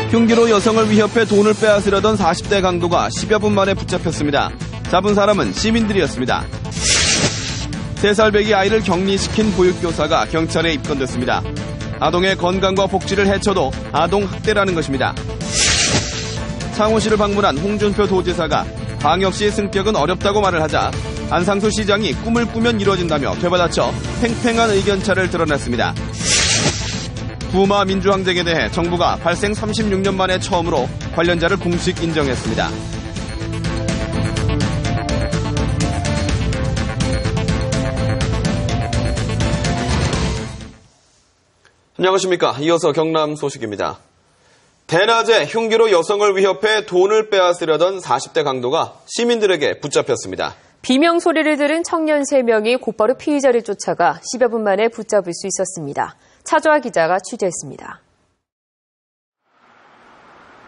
흉기로 여성을 위협해 돈을 빼앗으려던 40대 강도가 10여 분 만에 붙잡혔습니다. 잡은 사람은 시민들이었습니다. 3살 배기 아이를 격리시킨 보육교사가 경찰에 입건됐습니다. 아동의 건강과 복지를 해쳐도 아동학대라는 것입니다. 창원시를 방문한 홍준표 도지사가 광역시 승격은 어렵다고 말을 하자 안상수 시장이 꿈을 꾸면 이루어진다며 되받아쳐 팽팽한 의견차를 드러냈습니다. 부마 민주항쟁에 대해 정부가 발생 36년 만에 처음으로 관련자를 공식 인정했습니다. 안녕하십니까. 이어서 경남 소식입니다. 대낮에 흉기로 여성을 위협해 돈을 빼앗으려던 40대 강도가 시민들에게 붙잡혔습니다. 비명 소리를 들은 청년 3명이 곧바로 피의자를 쫓아가 10여 분 만에 붙잡을 수 있었습니다. 차주아 기자가 취재했습니다.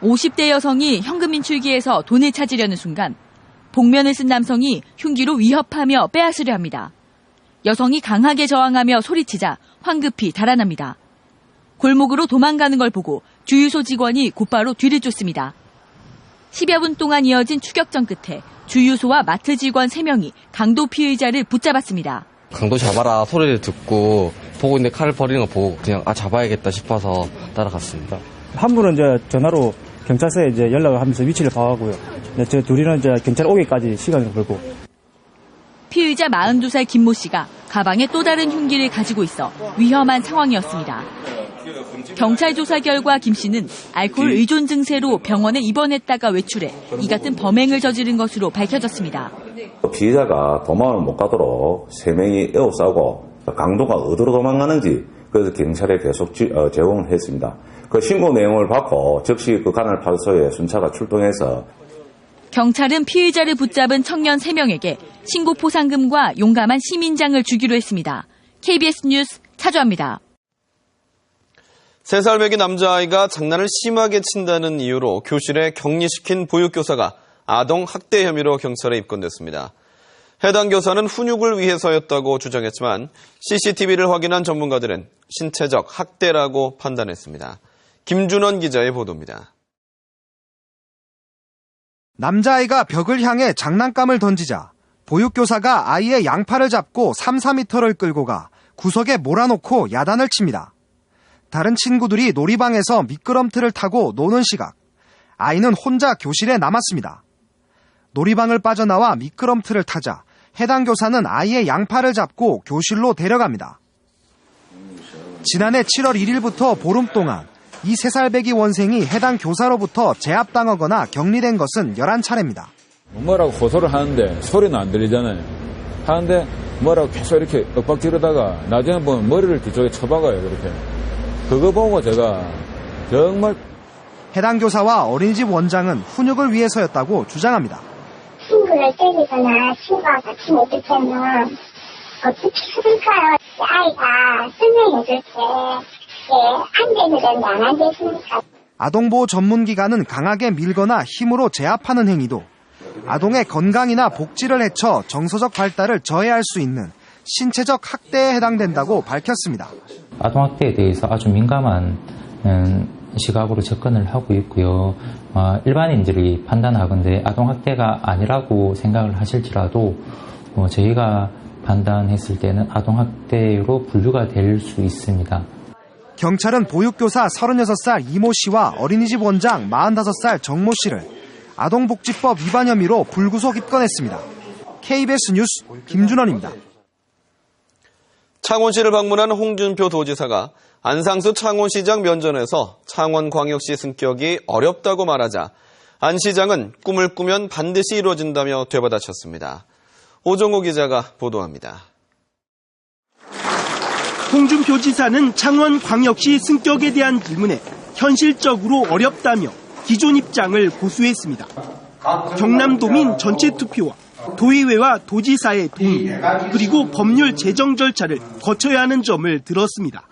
50대 여성이 현금 인출기에서 돈을 찾으려는 순간 복면을 쓴 남성이 흉기로 위협하며 빼앗으려 합니다. 여성이 강하게 저항하며 소리치자 황급히 달아납니다. 골목으로 도망가는 걸 보고 주유소 직원이 곧바로 뒤를 쫓습니다. 10여 분 동안 이어진 추격전 끝에 주유소와 마트 직원 3명이 강도 피의자를 붙잡았습니다. 강도 잡아라 소리를 듣고 보고 있는데 칼을 버리는 거 보고 그냥 잡아야겠다 싶어서 따라갔습니다. 한 분은 이제 전화로 경찰서에 이제 연락을 하면서 위치를 파악하고요. 저 둘이는 이제 경찰 오기까지 시간을 걸고. 피의자 42살 김모 씨가 가방에 또 다른 흉기를 가지고 있어 위험한 상황이었습니다. 경찰 조사 결과 김 씨는 알코올 의존 증세로 병원에 입원했다가 외출해 이 같은 범행을 저지른 것으로 밝혀졌습니다. 피의자가 도망을 못 가도록 3명이 에워싸고 강도가 어디로 도망가는지 그래서 경찰에 계속 제공을 했습니다. 그 신고 내용을 받고 즉시 그 관할 파출소에 순차가 출동해서 경찰은 피의자를 붙잡은 청년 3명에게 신고 포상금과 용감한 시민장을 주기로 했습니다. KBS 뉴스 차주아입니다. 3살 배기 남자아이가 장난을 심하게 친다는 이유로 교실에 격리시킨 보육교사가 아동학대 혐의로 경찰에 입건됐습니다. 해당 교사는 훈육을 위해서였다고 주장했지만 CCTV를 확인한 전문가들은 신체적 학대라고 판단했습니다. 김준원 기자의 보도입니다. 남자아이가 벽을 향해 장난감을 던지자 보육교사가 아이의 양팔을 잡고 3-4m를 끌고 가 구석에 몰아놓고 야단을 칩니다. 다른 친구들이 놀이방에서 미끄럼틀을 타고 노는 시각, 아이는 혼자 교실에 남았습니다. 놀이방을 빠져나와 미끄럼틀을 타자 해당 교사는 아이의 양팔을 잡고 교실로 데려갑니다. 지난해 7월 1일부터 보름 동안 이 3살 배기 원생이 해당 교사로부터 제압당하거나 격리된 것은 11차례입니다. 뭐라고 호소를 하는데 소리는 안 들리잖아요. 하는데 뭐라고 계속 이렇게 윽박지르다가 나중에 보면 머리를 뒤쪽에 쳐박아요. 그렇게. 그거 보고 제가 정말 해당 교사와 어린이집 원장은 훈육을 위해서였다고 주장합니다. 친구를 때리거나 친구와 같이 놀 때는 어떻게 했을까요? 아이가 설명해 줄 때 안 되는데 안 한댔습니까? 아동보호 전문기관은 강하게 밀거나 힘으로 제압하는 행위도 아동의 건강이나 복지를 해쳐 정서적 발달을 저해할 수 있는 신체적 학대에 해당된다고 밝혔습니다. 아동학대에 대해서 아주 민감한 시각으로 접근을 하고 있고요. 일반인들이 판단하건대 아동학대가 아니라고 생각을 하실지라도 저희가 판단했을 때는 아동학대로 분류가 될 수 있습니다. 경찰은 보육교사 36살 이모 씨와 어린이집 원장 45살 정모 씨를 아동복지법 위반 혐의로 불구속 입건했습니다. KBS 뉴스 김준원입니다. 창원시를 방문한 홍준표 도지사가 안상수 창원시장 면전에서 창원광역시 승격이 어렵다고 말하자 안 시장은 꿈을 꾸면 반드시 이루어진다며 되받아쳤습니다. 오정호 기자가 보도합니다. 홍준표 지사는 창원광역시 승격에 대한 질문에 현실적으로 어렵다며 기존 입장을 고수했습니다. 경남도민 전체 투표와 도의회와 도지사의 동의, 그리고 법률 제정 절차를 거쳐야 하는 점을 들었습니다.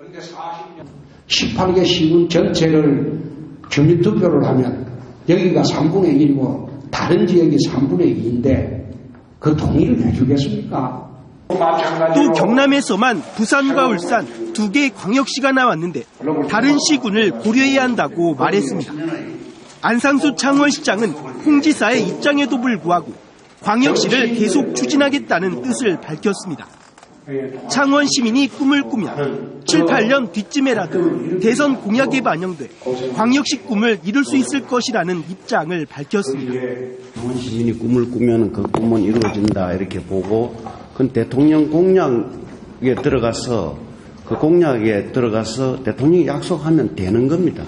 18개 시군 전체를 주민투표를 하면 여기가 3분의 1이고 다른 지역이 3분의 2인데 그 동의를 해주겠습니까? 또 경남에서만 부산과 울산 2개 광역시가 나왔는데 다른 시군을 고려해야 한다고 말했습니다. 안상수 창원시장은 홍 지사의 입장에도 불구하고 광역시를 계속 추진하겠다는 뜻을 밝혔습니다. 창원 시민이 꿈을 꾸면 7, 8년 뒤쯤에라도 대선 공약에 반영돼 광역시 꿈을 이룰 수 있을 것이라는 입장을 밝혔습니다. 창원 시민이 꿈을 꾸면 그 꿈은 이루어진다 이렇게 보고 그 대통령 공약에 들어가서 대통령이 약속하면 되는 겁니다.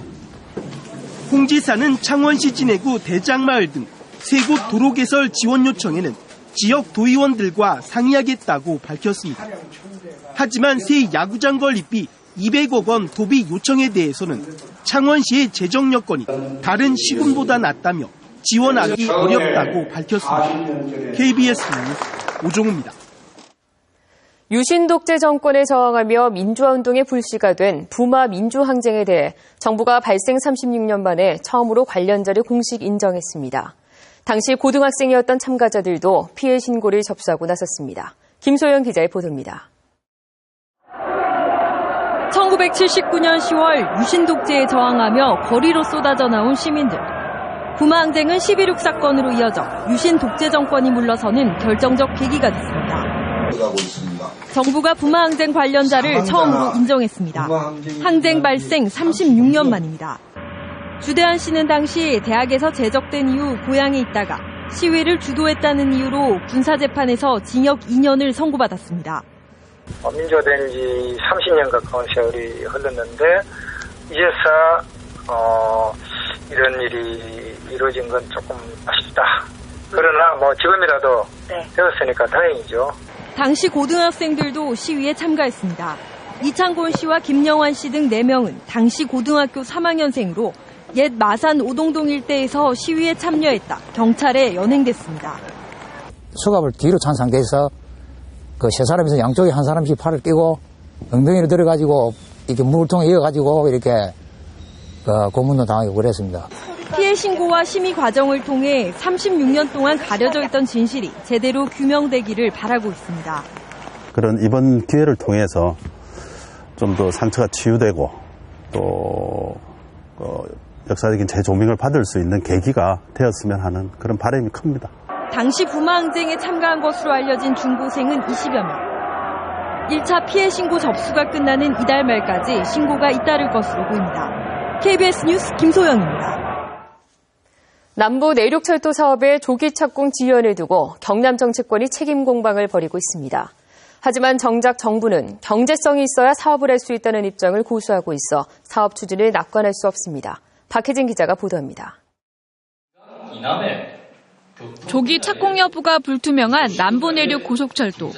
홍 지사는 창원시 진해구 대장마을 등 3곳 도로 개설 지원 요청에는 지역 도의원들과 상의하겠다고 밝혔습니다. 하지만 새 야구장 건립비 200억 원 도비 요청에 대해서는 창원시의 재정 여건이 다른 시군보다 낮다며 지원하기 어렵다고 밝혔습니다. KBS 뉴스 오종우입니다. 유신 독재 정권에 저항하며 민주화운동의 불씨가 된 부마 민주항쟁에 대해 정부가 발생 36년 만에 처음으로 관련자를 공식 인정했습니다. 당시 고등학생이었던 참가자들도 피해 신고를 접수하고 나섰습니다. 김소영 기자의 보도입니다. 1979년 10월 유신 독재에 저항하며 거리로 쏟아져 나온 시민들. 부마항쟁은 11.6 사건으로 이어져 유신 독재 정권이 물러서는 결정적 계기가 됐습니다. 정부가 부마항쟁 관련자를 처음으로 인정했습니다. 항쟁 발생 36년 만입니다. 주대한 씨는 당시 대학에서 제적된 이후 고향에 있다가 시위를 주도했다는 이유로 군사재판에서 징역 2년을 선고받았습니다. 민주화된 지 30년 가까운 세월이 흘렀는데 이제서 이런 일이 이루어진 건 조금 아쉽다. 그러나 지금이라도 되었으니까 다행이죠. 당시 고등학생들도 시위에 참가했습니다. 이창곤 씨와 김영환 씨 등 4명은 당시 고등학교 3학년생으로 옛 마산 오동동 일대에서 시위에 참여했다 경찰에 연행됐습니다. 수갑을 뒤로 찬 상태에서 그 세 사람에서 양쪽에 한 사람씩 팔을 끼고 엉덩이를 들어가지고 이렇게 물통에 이어가지고 이렇게 고문도 당하고 그랬습니다. 피해 신고와 심의 과정을 통해 36년 동안 가려져 있던 진실이 제대로 규명되기를 바라고 있습니다. 그런 이번 기회를 통해서 좀 더 상처가 치유되고 또 역사적인 재조명을 받을 수 있는 계기가 되었으면 하는 그런 바람이 큽니다. 당시 부마항쟁에 참가한 것으로 알려진 중고생은 20여 명. 1차 피해 신고 접수가 끝나는 이달 말까지 신고가 잇따를 것으로 보입니다. KBS 뉴스 김소영입니다. 남부 내륙철도 사업의 조기 착공 지연을 두고 경남 정치권이 책임 공방을 벌이고 있습니다. 하지만 정작 정부는 경제성이 있어야 사업을 할 수 있다는 입장을 고수하고 있어 사업 추진을 낙관할 수 없습니다. 박혜진 기자가 보도합니다. 조기 착공 여부가 불투명한 남부 내륙 고속철도.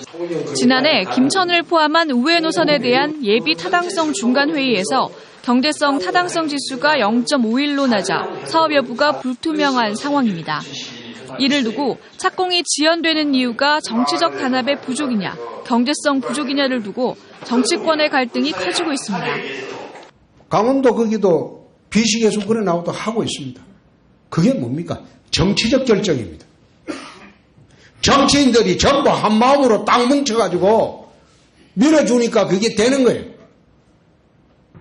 지난해 김천을 포함한 우회 노선에 대한 예비 타당성 중간회의에서 경제성 타당성 지수가 0.51로 낮아 사업 여부가 불투명한 상황입니다. 이를 두고 착공이 지연되는 이유가 정치적 단합의 부족이냐, 경제성 부족이냐를 두고 정치권의 갈등이 커지고 있습니다. 강원도 거기도 비식에서 그래 나오도 하고 있습니다. 그게 뭡니까? 정치적 결정입니다. 정치인들이 전부 한 마음으로 딱 뭉쳐가지고 밀어주니까 그게 되는 거예요.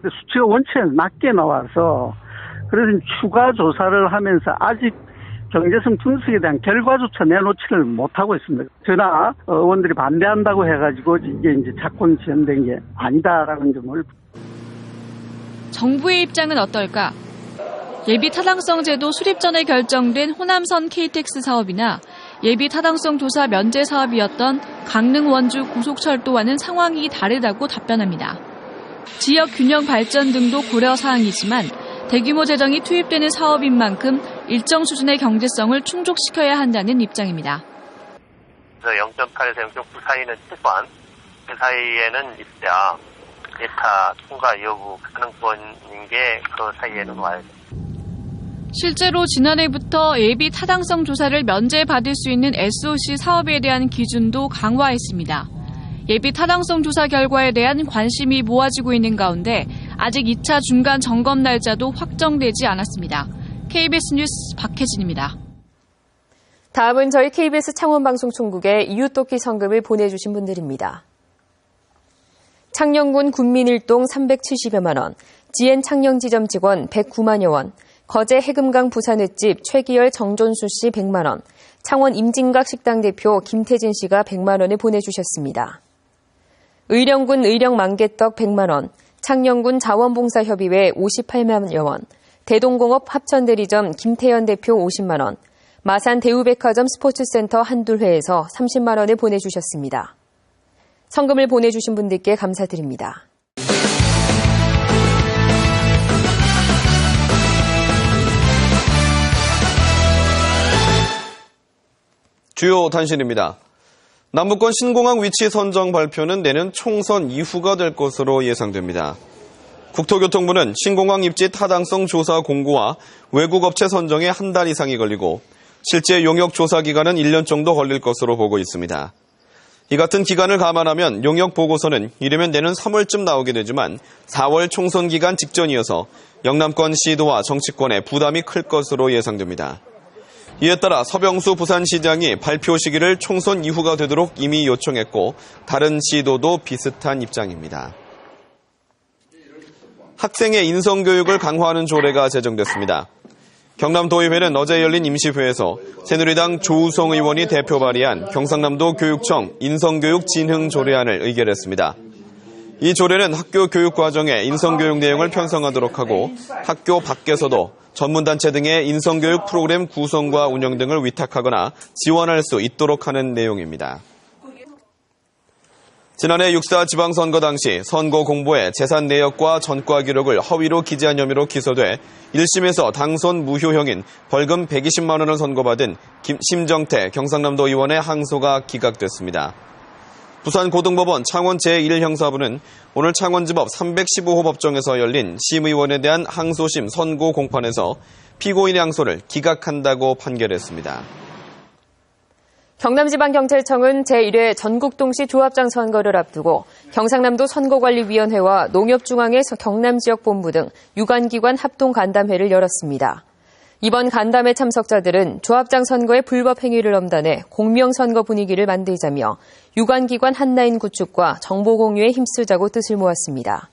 수치가 원체 낮게 나와서 그래서 추가 조사를 하면서 아직 경제성 분석에 대한 결과조차 내놓지를 못하고 있습니다. 그러나 의원들이 반대한다고 해가지고 이게 이제 착공 지연된 게 아니다라는 점을. 정부의 입장은 어떨까? 예비 타당성 제도 수립 전에 결정된 호남선 KTX 사업이나 예비 타당성 조사 면제 사업이었던 강릉 원주 고속철도와는 상황이 다르다고 답변합니다. 지역 균형 발전 등도 고려 사항이지만 대규모 재정이 투입되는 사업인 만큼 일정 수준의 경제성을 충족시켜야 한다는 입장입니다. 0.8에서 0.9 사이는 최소한 그 사이에는 있어야 예타 통과 여부 가능성인 게 그 사이에는 와야죠. 실제로 지난해부터 예비 타당성 조사를 면제받을 수 있는 SOC 사업에 대한 기준도 강화했습니다. 예비 타당성 조사 결과에 대한 관심이 모아지고 있는 가운데 아직 2차 중간 점검 날짜도 확정되지 않았습니다. KBS 뉴스 박혜진입니다. 다음은 저희 KBS 창원방송총국에 이웃돕기 성금을 보내주신 분들입니다. 창녕군 군민일동 370여만 원, 지엔 창녕지점 직원 109만여 원, 거제 해금강 부산횟집 최기열 정존수 씨 100만 원, 창원 임진각 식당 대표 김태진 씨가 100만 원을 보내주셨습니다. 의령군 의령만개떡 100만 원, 창녕군 자원봉사협의회 58만여 원, 대동공업 합천대리점 김태현 대표 50만 원, 마산 대우백화점 스포츠센터 한둘회에서 30만 원을 보내주셨습니다. 성금을 보내주신 분들께 감사드립니다. 주요 단신입니다. 남북권 신공항 위치 선정 발표는 내년 총선 이후가 될 것으로 예상됩니다. 국토교통부는 신공항 입지 타당성 조사 공고와 외국업체 선정에 한 달 이상이 걸리고 실제 용역 조사 기간은 1년 정도 걸릴 것으로 보고 있습니다. 이 같은 기간을 감안하면 용역 보고서는 이르면 내년 3월쯤 나오게 되지만 4월 총선 기간 직전이어서 영남권 시도와 정치권에 부담이 클 것으로 예상됩니다. 이에 따라 서병수 부산시장이 발표 시기를 총선 이후가 되도록 이미 요청했고 다른 시도도 비슷한 입장입니다. 학생의 인성교육을 강화하는 조례가 제정됐습니다. 경남도의회는 어제 열린 임시회에서 새누리당 조우성 의원이 대표 발의한 경상남도 교육청 인성교육 진흥 조례안을 의결했습니다. 이 조례는 학교 교육 과정에 인성교육 내용을 편성하도록 하고 학교 밖에서도 전문단체 등의 인성교육 프로그램 구성과 운영 등을 위탁하거나 지원할 수 있도록 하는 내용입니다. 지난해 6.4 지방선거 당시 선거 공보에 재산 내역과 전과 기록을 허위로 기재한 혐의로 기소돼 1심에서 당선 무효형인 벌금 120만 원을 선고받은 심정태 경상남도 의원의 항소가 기각됐습니다. 부산고등법원 창원 제1형사부는 오늘 창원지법 315호 법정에서 열린 심의원에 대한 항소심 선고 공판에서 피고인의 항소를 기각한다고 판결했습니다. 경남지방경찰청은 제1회 전국동시 조합장 선거를 앞두고 경상남도 선거관리위원회와 농협중앙회 경남지역본부 등 유관기관 합동간담회를 열었습니다. 이번 간담회 참석자들은 조합장 선거의 불법 행위를 엄단해 공명선거 분위기를 만들자며 유관기관 한라인 구축과 정보 공유에 힘쓰자고 뜻을 모았습니다.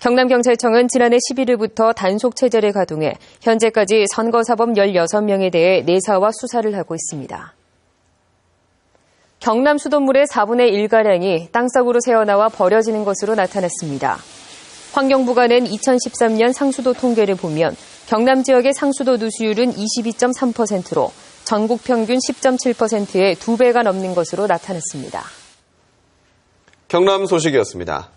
경남경찰청은 지난해 11일부터 단속체제를 가동해 현재까지 선거사범 16명에 대해 내사와 수사를 하고 있습니다. 경남 수돗물의 4분의 1가량이 땅속으로 새어나와 버려지는 것으로 나타났습니다. 환경부가 낸 2013년 상수도 통계를 보면 경남 지역의 상수도 누수율은 22.3%로 전국 평균 10.7%의 2배가 넘는 것으로 나타났습니다. 경남 소식이었습니다.